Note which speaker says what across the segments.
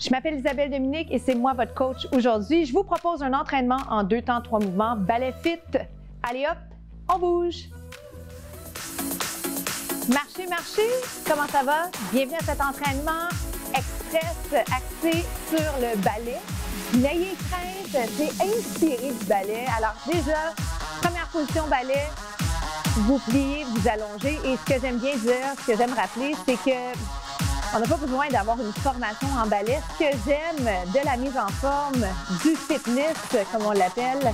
Speaker 1: Je m'appelle Isabelle Dominique et c'est moi votre coach aujourd'hui. Je vous propose un entraînement en 2 temps, 3 mouvements, ballet fit. Allez hop, on bouge. Marchez, marchez, comment ça va? Bienvenue à cet entraînement express axé sur le ballet. N'ayez crainte, c'est inspiré du ballet. Alors déjà, première position ballet, vous pliez, vous allongez. Et ce que j'aime bien dire, ce que j'aime rappeler, c'est que on n'a pas besoin d'avoir une formation en ballet. Ce que j'aime de la mise en forme, du fitness, comme on l'appelle,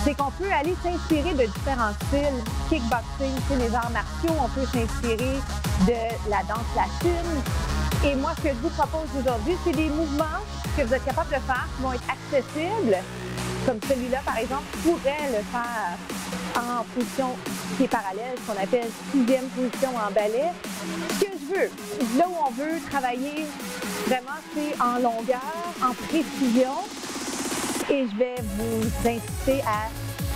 Speaker 1: c'est qu'on peut aller s'inspirer de différents styles. Kickboxing, c'est les arts martiaux, on peut s'inspirer de la danse latine. Et moi, ce que je vous propose aujourd'hui, c'est des mouvements que vous êtes capable de faire qui vont être accessibles. Comme celui-là, par exemple, pourrait le faire en position qui est parallèle, ce qu'on appelle 6e position en ballet. Ce que je veux, là où on veut travailler vraiment, c'est en longueur, en précision. Et je vais vous inciter à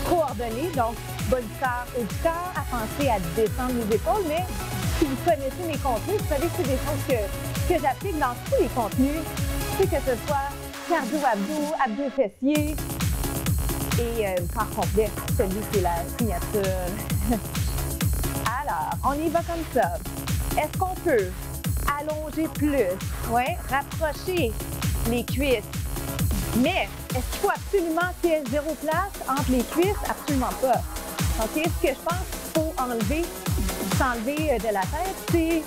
Speaker 1: coordonner, donc bas du corps, haut du corps, à penser à descendre les épaules. Mais si vous connaissez mes contenus, vous savez que c'est des choses que j'applique dans tous les contenus, c'est que ce soit cardio-abdos, abdos-fessiers et corps complet, celui qui est la signature. Alors, on y va comme ça. Est-ce qu'on peut allonger plus? Oui, rapprocher les cuisses. Mais est-ce qu'il faut absolument qu'il y ait 0 place entre les cuisses? Absolument pas. OK? Ce que je pense qu'il faut s'enlever de la tête, c'est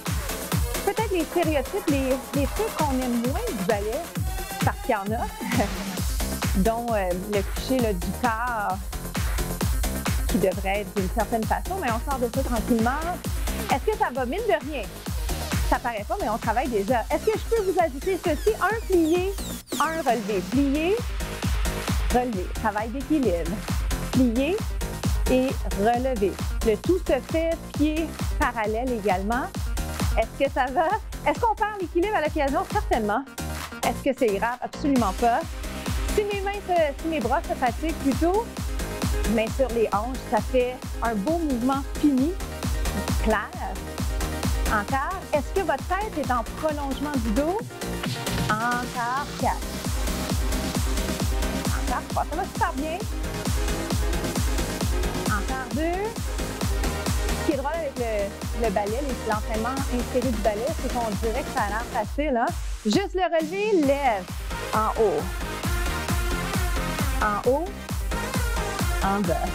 Speaker 1: peut-être les stéréotypes, les trucs qu'on aime moins du ballet, parce qu'il y en a, dont le coucher là, du corps qui devrait être d'une certaine façon, mais on sort de ça tranquillement. Est-ce que ça va? Mine de rien, ça paraît pas, mais on travaille déjà. Est-ce que je peux vous ajouter ceci? Un plié, un relevé. Plié, relevé. Travail d'équilibre. Plié et relevé. Le tout se fait pied parallèle également. Est-ce que ça va? Est-ce qu'on perd l'équilibre à l'occasion? Certainement. Est-ce que c'est grave? Absolument pas. Si mes bras se fatiguent plutôt, mains sur les hanches, ça fait un beau mouvement fini, clair. Encore. Est-ce que votre tête est en prolongement du dos? Encore 4. Encore 3. Ça va super bien. Encore 2. Ce qui est drôle avec le ballet, l'entraînement inspiré du ballet, c'est qu'on dirait que ça a l'air facile. Hein? Juste le relever, lève en haut. En haut, en bas.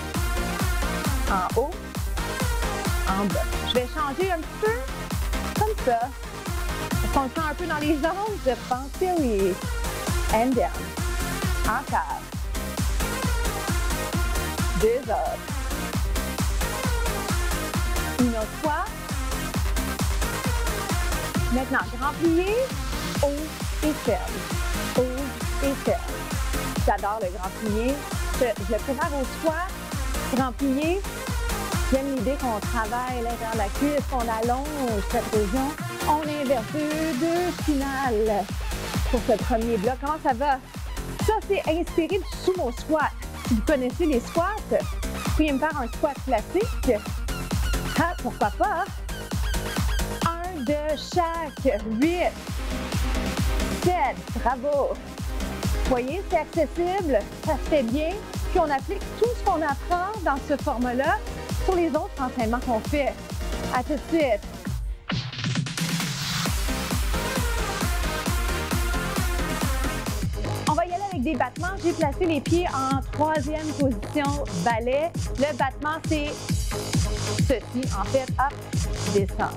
Speaker 1: En haut, en bas. Je vais changer un petit peu comme ça. Est-ce qu'on le sent un peu dans les jambes? Je pense que oui. And down. Encore. 2 autres. Une autre fois. Maintenant, grand plié, haut et ferme. Haut et ferme. J'adore le grand plié. Je le préfère au squat. Grand plié. J'aime l'idée qu'on travaille vers la cuisse, qu'on allonge cette région. On inverse 2 finales pour ce premier bloc. Comment ça va? Ça, c'est inspiré du sumo squat. Si vous connaissez les squats, vous pourriez me faire un squat classique. Ah, pourquoi pas? 1 de chaque. 8, 7. Bravo. Vous voyez, c'est accessible, ça se fait bien. Puis on applique tout ce qu'on apprend dans ce format-là sur les autres entraînements qu'on fait. À tout de suite. On va y aller avec des battements. J'ai placé les pieds en 3e position ballet. Le battement, c'est ceci. En fait, hop, descend,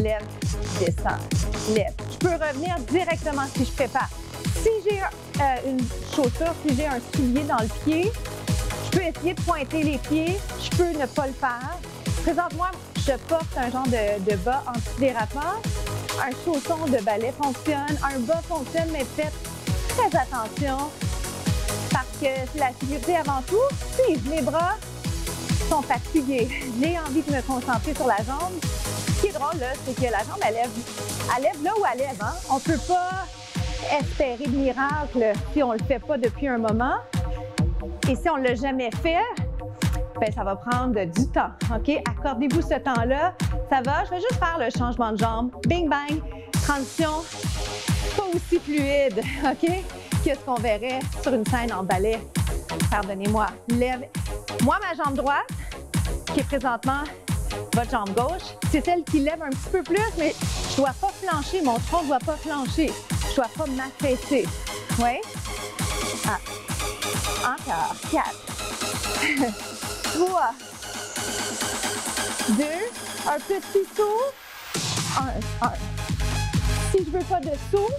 Speaker 1: lève, descend, lève. Je peux revenir directement si je prépare. Si j'ai une chaussure, si j'ai un soulier dans le pied, je peux essayer de pointer les pieds, je peux ne pas le faire. Présentement, je porte un genre de bas anti-dérapant. Un chausson de ballet fonctionne, un bas fonctionne, mais faites très attention parce que c'est la sécurité avant tout. Si mes bras sont fatigués, j'ai envie de me concentrer sur la jambe. Ce qui est drôle, là, c'est que la jambe, elle lève là où elle lève. Hein? On ne peut pas espérer de miracle si on ne le fait pas depuis un moment. Et si on ne l'a jamais fait, ben, ça va prendre du temps. OK? Accordez-vous ce temps-là. Ça va? Je vais juste faire le changement de jambe. Bing, bang. Transition. Pause. aussi fluide, OK, que ce qu'on verrait sur une scène en ballet. Pardonnez-moi. Lève. Moi, ma jambe droite, qui est présentement votre jambe gauche, c'est celle qui lève un petit peu plus, mais je ne dois pas flancher, mon tronc ne doit pas flancher. Je ne dois pas m'affaisser. Oui? Ah. Encore. 4. 3. 2. Un petit saut. 1. Si je ne veux pas de saut,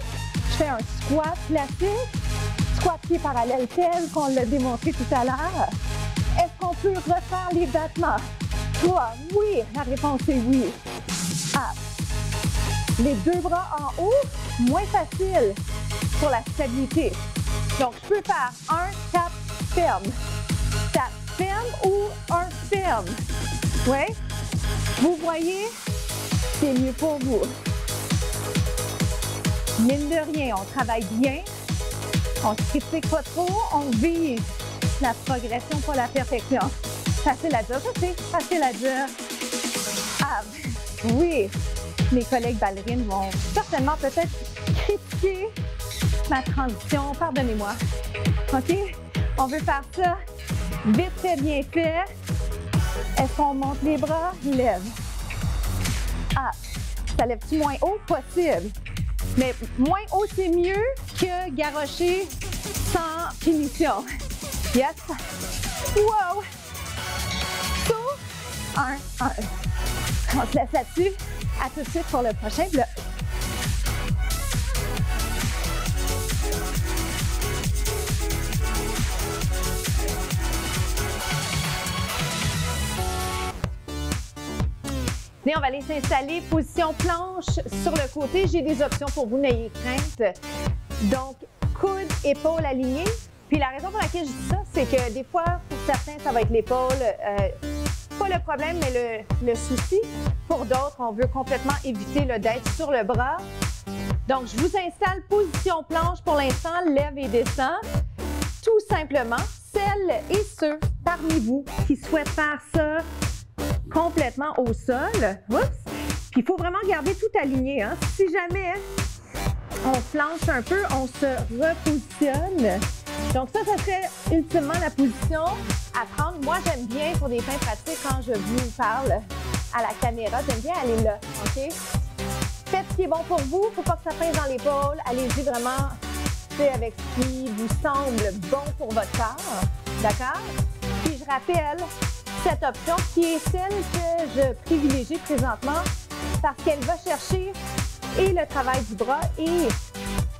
Speaker 1: je fais un squat classique. Squat pied parallèle tel qu'on l'a démontré tout à l'heure. Est-ce qu'on peut refaire les battements? 3. Oui. La réponse est oui. Ah. Les deux bras en haut, moins facile pour la stabilité. Donc, je peux faire un tap ferme. Tap ferme ou un ferme. Oui? Vous voyez? C'est mieux pour vous. Mine de rien, on travaille bien. On ne se critique pas trop. On vise la progression, pas la perfection. Facile à dire, je sais. Facile à dire. Ah, oui. Mes collègues ballerines vont certainement peut-être critiquer ma transition. Pardonnez-moi. OK? On veut faire ça vite fait, bien fait. Est-ce qu'on monte les bras? Lève. Ah, ça lève-tu moins haut? Possible. Mais moins haut, c'est mieux que garrocher sans finition. Yes. Wow! Saut. 1. On se laisse là-dessus. À tout de suite pour le prochain bloc. Et on va aller s'installer position planche sur le côté. J'ai des options pour vous, n'ayez crainte. Donc, coude, épaule alignée. Puis la raison pour laquelle je dis ça, c'est que des fois, pour certains, ça va être l'épaule. Pas le problème, mais le souci. Pour d'autres, on veut complètement éviter d'être sur le bras. Donc, je vous installe position planche pour l'instant, lève et descend. Tout simplement, celles et ceux parmi vous qui souhaitent faire ça complètement au sol. Oups! Puis il faut vraiment garder tout aligné. Hein? Si jamais on flanche un peu, on se repositionne. Donc ça serait ultimement la position à prendre. Moi, j'aime bien pour des fins pratiques quand je vous parle à la caméra, j'aime bien aller là. OK? Faites ce qui est bon pour vous. Il ne faut pas que ça pince dans l'épaule. Allez-y vraiment avec ce qui vous semble bon pour votre corps. D'accord? Puis je rappelle cette option qui est celle que je privilégie présentement parce qu'elle va chercher et le travail du bras et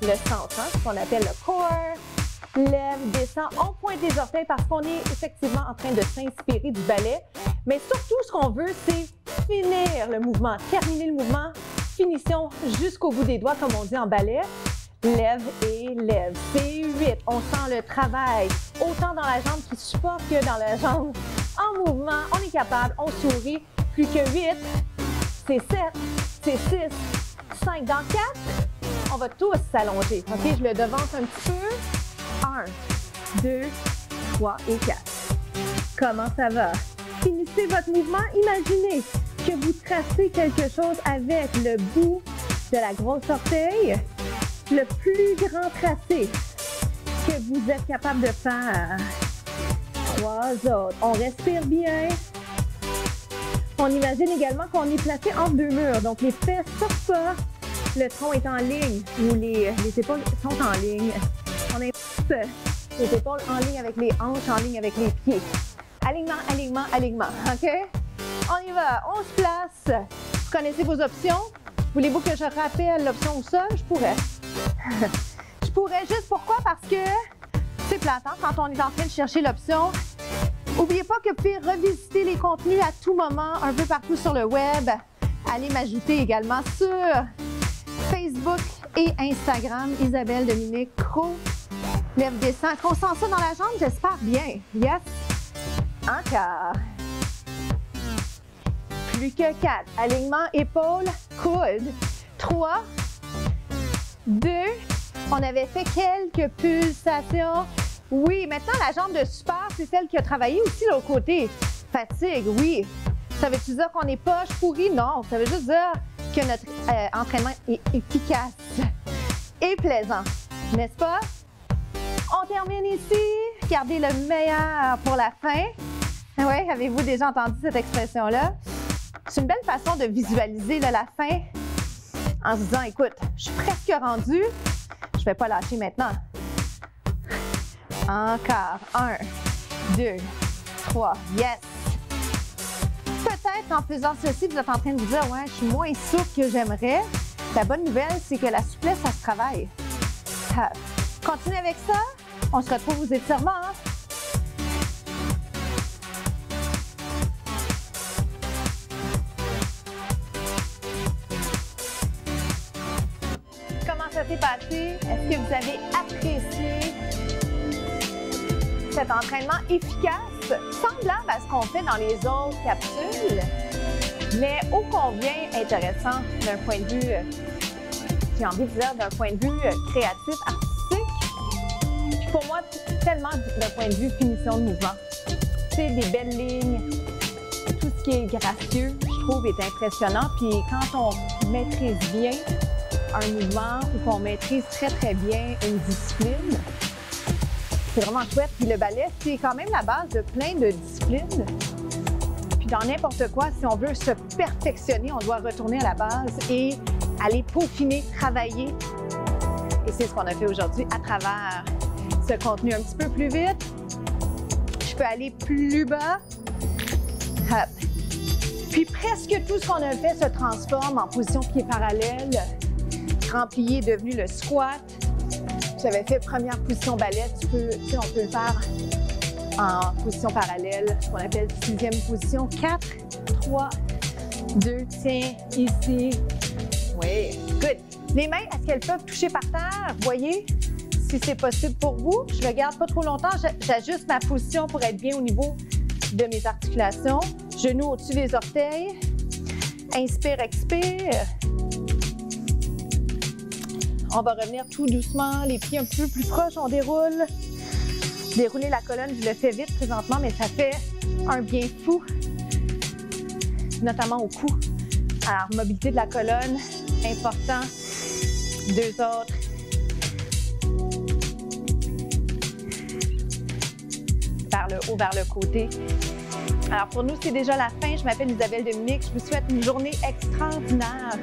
Speaker 1: le centre, hein, ce qu'on appelle le core, lève, descend. On pointe les orteils parce qu'on est effectivement en train de s'inspirer du ballet. Mais surtout, ce qu'on veut, c'est finir le mouvement, terminer le mouvement, finition jusqu'au bout des doigts, comme on dit en ballet. Lève et lève. C'est 8. On sent le travail, autant dans la jambe qui supporte que dans la jambe en mouvement. On est capable, on sourit. Plus que 8, c'est 7, c'est 6, 5. Dans 4, on va tous s'allonger. OK, je le devance un petit peu. 1, 2, 3 et 4. Comment ça va? Finissez votre mouvement. Imaginez que vous tracez quelque chose avec le bout de la grosse orteil. Le plus grand tracé que vous êtes capable de faire. 3 autres. On respire bien. On imagine également qu'on est placé entre deux murs. Donc, les fesses sortent pas. Le tronc est en ligne ou les épaules sont en ligne. On est les épaules en ligne avec les hanches, en ligne avec les pieds. Alignement, alignement, alignement. OK? On y va. On se place. Vous connaissez vos options? Voulez-vous que je rappelle l'option au sol? Je pourrais. Je pourrais juste pourquoi? Parce que c'est platant quand on est en train de chercher l'option. N'oubliez pas que vous pouvez revisiter les contenus à tout moment, un peu partout sur le web. Allez m'ajouter également sur Facebook et Instagram, Isabelle Dominique Cros. Lève, descend. Qu'on sent ça dans la jambe? J'espère bien. Yes. Encore. Plus que 4. Alignement, épaule, coude. 3, 2. On avait fait quelques pulsations. Oui, maintenant, la jambe de super, c'est celle qui a travaillé aussi de l'autre côté. Fatigue, oui. Ça veut-tu dire qu'on n'est pas pourri? Non. Ça veut juste dire que notre entraînement est efficace. et plaisant, n'est-ce pas? On termine ici. Gardez le meilleur pour la fin. Oui, avez-vous déjà entendu cette expression-là? C'est une belle façon de visualiser là, la fin en se disant, écoute, je suis presque rendue, je ne vais pas lâcher maintenant. Encore. 1, 2, 3. Yes! Peut-être en faisant ceci, vous êtes en train de vous dire, ouais, je suis moins souple que j'aimerais. La bonne nouvelle, c'est que la souplesse, ça se travaille. Continuez avec ça. On se retrouve aux étirements. Comment ça s'est passé? Est-ce que vous avez apprécié cet entraînement efficace, semblable à ce qu'on fait dans les autres capsules, mais ô combien intéressant d'un point de vue, j'ai envie de dire, d'un point de vue créatif, artistique, puis pour moi, tellement d'un point de vue finition de mouvement. C'est des belles lignes, tout ce qui est gracieux, je trouve, est impressionnant, puis quand on maîtrise bien un mouvement ou qu'on maîtrise très bien une discipline, c'est vraiment chouette. Puis le ballet, c'est quand même la base de plein de disciplines. Puis dans n'importe quoi, si on veut se perfectionner, on doit retourner à la base et aller peaufiner, travailler. Et c'est ce qu'on a fait aujourd'hui à travers ce contenu un petit peu plus vite. Je peux aller plus bas. Hop. Puis presque tout ce qu'on a fait se transforme en position pied parallèle. Grand plié est devenu le squat. J'avais fait première position ballet, on peut le faire en position parallèle, ce qu'on appelle 6e position. 4, 3, 2, tiens, ici. Oui, good. Les mains, est-ce qu'elles peuvent toucher par terre? Voyez, si c'est possible pour vous. Je ne le garde pas trop longtemps, j'ajuste ma position pour être bien au niveau de mes articulations. Genoux au-dessus des orteils. Inspire, expire. On va revenir tout doucement, les pieds un peu plus proches, on déroule. Dérouler la colonne, je le fais vite présentement, mais ça fait un bien fou, notamment au cou. Alors, mobilité de la colonne, important. 2 autres. Vers le haut, vers le côté. Alors, pour nous, c'est déjà la fin. Je m'appelle Isabelle Dominique. Je vous souhaite une journée extraordinaire.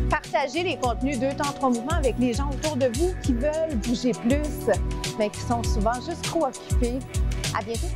Speaker 1: Partagez les contenus 2 temps 3 mouvements avec les gens autour de vous qui veulent bouger plus, mais qui sont souvent juste trop occupés. À bientôt!